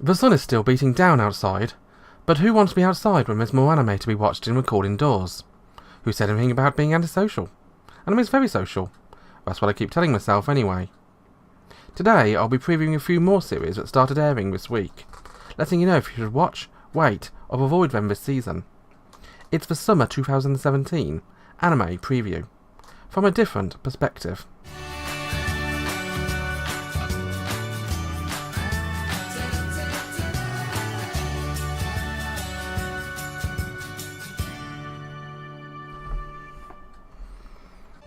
The sun is still beating down outside, but who wants to be outside when there's more anime to be watched and recorded indoors? Who said anything about being antisocial? Anime is very social. That's what I keep telling myself anyway. Today I'll be previewing a few more series that started airing this week, letting you know if you should watch, wait, or avoid them this season. It's the summer 2017 anime preview, from a different perspective.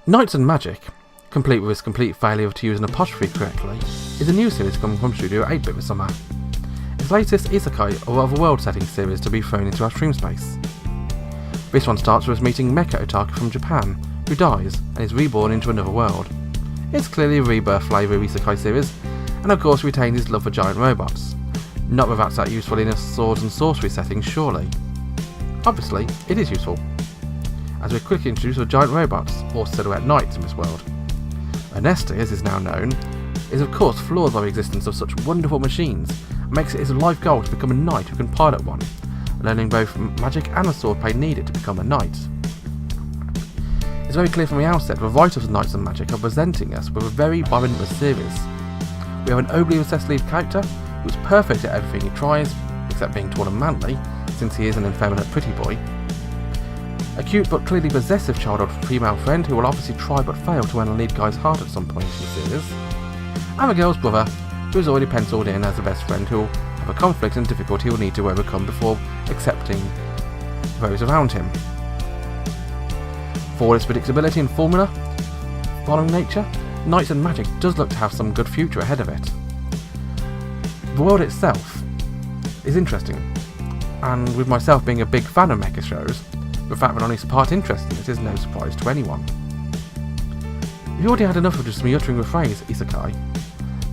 Knights and Magic, complete with its complete failure to use an apostrophe correctly, is a new series coming from Studio 8-bit this summer. Its latest isekai or otherworld setting series to be thrown into our stream space. This one starts with us meeting Mecha Otaku from Japan, who dies and is reborn into another world. It's clearly a rebirth flavour isekai series, and of course retains his love for giant robots. Not that that's that useful in a swords and sorcery setting, surely. Obviously, it is useful, as we're quickly introduced to giant robots, or silhouette knights in this world. Ernesti, as is now known, is of course floored by the existence of such wonderful machines, and makes it his life goal to become a knight who can pilot one, learning both magic and the swordplay needed to become a knight. It's very clear from the outset the writers of Knights and Magic are presenting us with a very relentless series. We have an overly obsessed lead character who's perfect at everything he tries, except being tall and manly, since he is an effeminate pretty boy. A cute but clearly possessive childhood female friend who will obviously try but fail to win the lead guy's heart at some point in the series. And the girl's brother, who is already penciled in as the best friend who will have a conflict and difficulty he will need to overcome before accepting those around him. For all its predictability and formula following nature, Knights and Magic does look to have some good future ahead of it. The world itself is interesting, and with myself being a big fan of mecha shows, the fact that I'm only part interested in it is no surprise to anyone. If you already had enough of just me uttering the phrase isekai,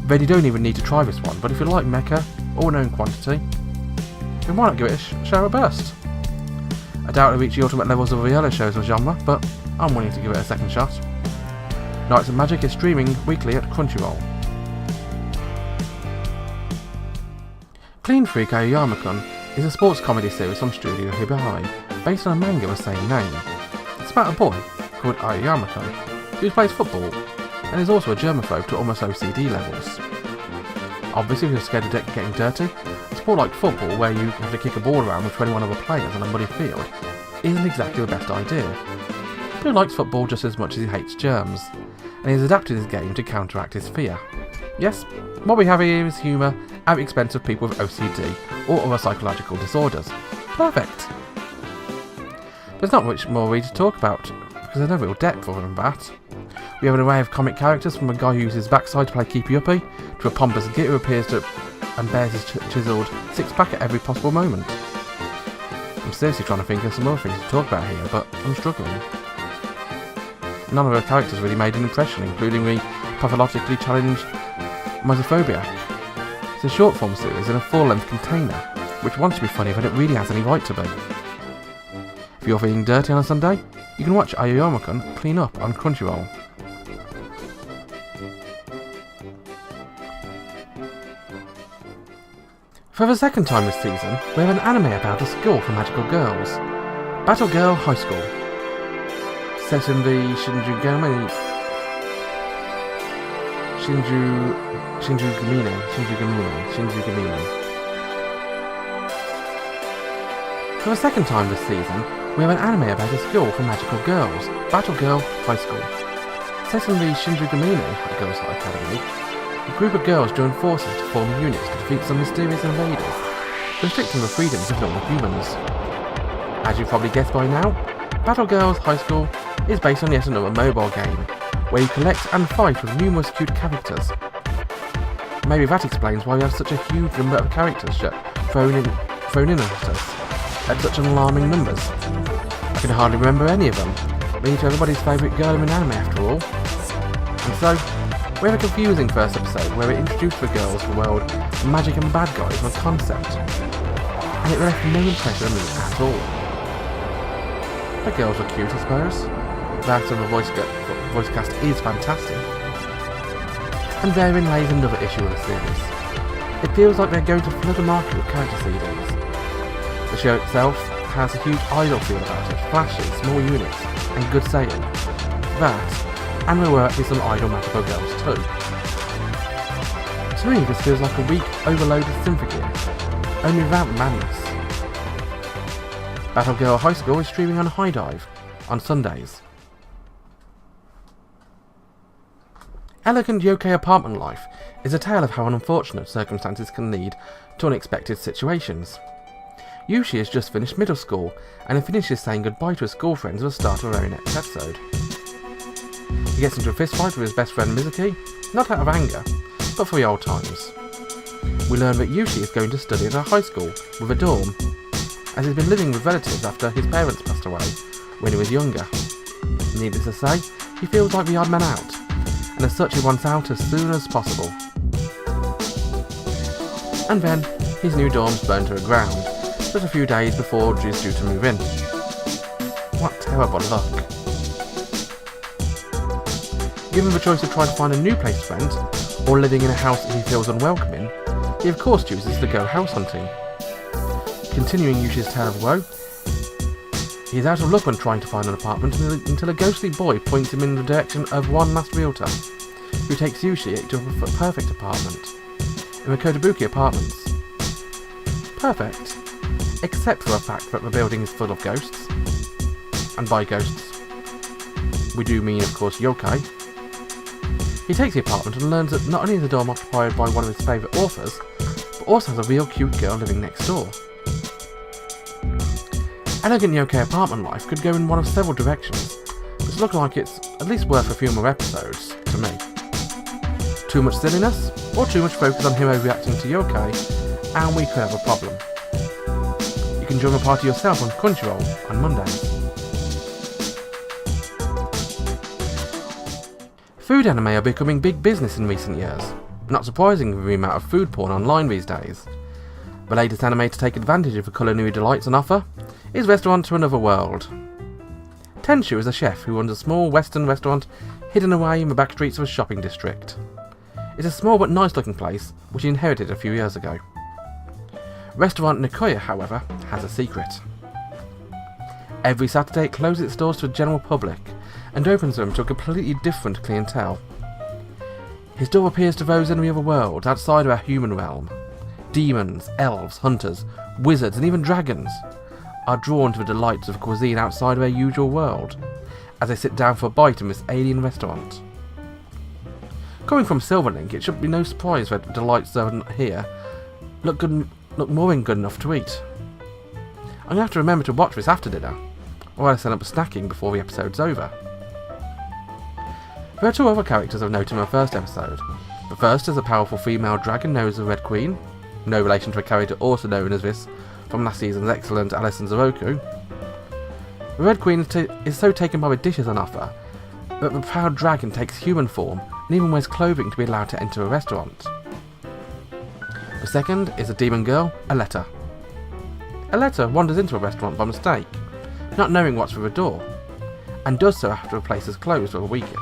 then you don't even need to try this one, but if you like mecha, or known quantity, then why not give it a show a burst? I doubt it'll reach the ultimate levels of the other shows of genre, but I'm willing to give it a second shot. Knights and Magic is streaming weekly at Crunchyroll. Clean Freak Aoyama-kun is a sports comedy series from Studio Hibari, based on a manga of the same name. It's about a boy called Aoyama-kun, who plays football, and is also a germaphobe to almost OCD levels. Obviously, if you're scared of getting dirty, a sport like football, where you have to kick a ball around with 21 other players on a muddy field, isn't exactly the best idea. But he likes football just as much as he hates germs, and he's adapted his game to counteract his fear. Yes, what we have here is humour at the expense of people with OCD or other psychological disorders. Perfect! There's not much more really to talk about, because there's no real depth other than that. We have an array of comic characters, from a guy who uses his backside to play keepy uppy, to a pompous git who appears to and bears his chiselled six-pack at every possible moment. I'm seriously trying to think of some other things to talk about here, but I'm struggling. None of the characters really made an impression, including the pathologically challenged misophobia. It's a short-form series in a full-length container, which wants to be funny but it really has any right to be. If you're feeling dirty on a Sunday, you can watch Aoyama-kun clean up on Crunchyroll. For the second time this season, we have an anime about a school for magical girls. Battle Girl High School. Set in the Shinjugamine. For the second time this season, we have an anime about a school for magical girls, Battle Girl High School. Set in the Shinjugamine Girls' Academy, a group of girls join forces to form units to defeat some mysterious invaders, restricting the freedoms of normal humans. As you probably guessed by now, Battle Girls High School is based on yet another mobile game, where you collect and fight with numerous cute characters. Maybe that explains why we have such a huge number of characters thrown in at us at such alarming numbers. I can hardly remember any of them, being to everybody's favourite girl in anime after all. And so, we have a confusing first episode where we introduce the girls to the world of magic and bad guys and a concept, and it left no impression on me at all. The girls are cute, I suppose. That of the voice cast is fantastic. And therein lays another issue of the series. It feels like they're going to flood the market with character CDs. The show itself has a huge idle feel about it, flashy, small units, and good sailing. That, and there were at least some idle magical girls too. To me, this feels like a weak, overloaded Symphogear, only without madness. Battle Girl High School is streaming on High Dive on Sundays. Elegant yokai apartment life is a tale of how unfortunate circumstances can lead to unexpected situations. Yushi has just finished middle school and finishes saying goodbye to his school friends at the start of our next episode. He gets into a fist fight with his best friend Mizuki, not out of anger, but for the old times. We learn that Yushi is going to study at a high school with a dorm, as he's been living with relatives after his parents passed away when he was younger. Needless to say, he feels like the odd man out, and as such he wants out as soon as possible. And then, his new dorm's burned to the ground, just a few days before he's due to move in. What terrible luck. Given the choice of trying to find a new place to rent, or living in a house that he feels unwelcome in, he of course chooses to go house hunting. Continuing Yushi's tale of woe, he is out of luck when trying to find an apartment until a ghostly boy points him in the direction of one last realtor, who takes Yushi to a perfect apartment, in the Kotobuki Apartments. Perfect, except for the fact that the building is full of ghosts, and by ghosts, we do mean of course yokai. He takes the apartment and learns that not only is the dorm occupied by one of his favourite authors, but also has a real cute girl living next door. Elegant yokai apartment life could go in one of several directions, which look like it's at least worth a few more episodes, to me. Too much silliness, or too much focus on him overreacting to yokai, and we could have a problem. You can join the party yourself on Crunchyroll on Mondays. Food anime are becoming big business in recent years, not surprising with the amount of food porn online these days. The latest anime to take advantage of the culinary delights on offer is Restaurant to Another World. Tenshu is a chef who runs a small western restaurant hidden away in the back streets of a shopping district. It's a small but nice looking place which he inherited a few years ago. Restaurant Nikoya, however, has a secret. Every Saturday it closes its doors to the general public and opens them to a completely different clientele. His door appears to those in the other world outside of our human realm. Demons, elves, hunters, wizards and even dragons are drawn to the delights of cuisine outside of their usual world as they sit down for a bite in this alien restaurant. Coming from Silverlink, it should be no surprise that the delights served here look more than good enough to eat. I'm going to have to remember to watch this after dinner, or I'll set up snacking before the episode's over. There are two other characters of note in the first episode. The first is a powerful female dragon known as the Red Queen, no relation to a character also known as this from last season's excellent Alison Zoroku. The Red Queen is so taken by the dishes on offer that the proud dragon takes human form and even wears clothing to be allowed to enter a restaurant. The second is a demon girl, Aletta. Aletta wanders into a restaurant by mistake, not knowing what's through the door, and does so after the place is closed for the weekend.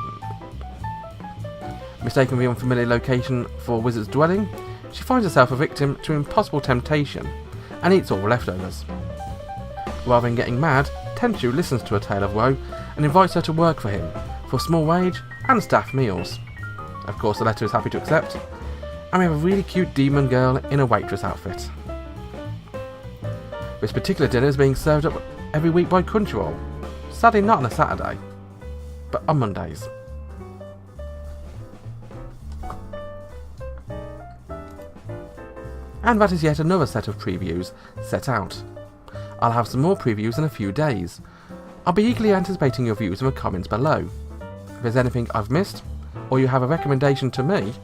Mistaking the unfamiliar location for a wizard's dwelling, she finds herself a victim to impossible temptation and eats all the leftovers. Rather than getting mad, Tenshu listens to her tale of woe and invites her to work for him for a small wage and staff meals. Of course, the letter is happy to accept, and we have a really cute demon girl in a waitress outfit. This particular dinner is being served up every week by Crunchyroll, sadly not on a Saturday, but on Mondays. And that is yet another set of previews set out. I'll have some more previews in a few days. I'll be eagerly anticipating your views in the comments below. If there's anything I've missed, or you have a recommendation to me,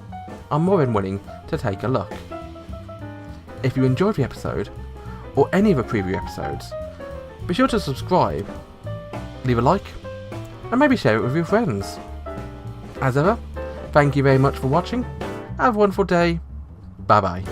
I'm more than willing to take a look. If you enjoyed the episode, or any of the preview episodes, be sure to subscribe, leave a like, and maybe share it with your friends. As ever, thank you very much for watching, have a wonderful day, bye bye.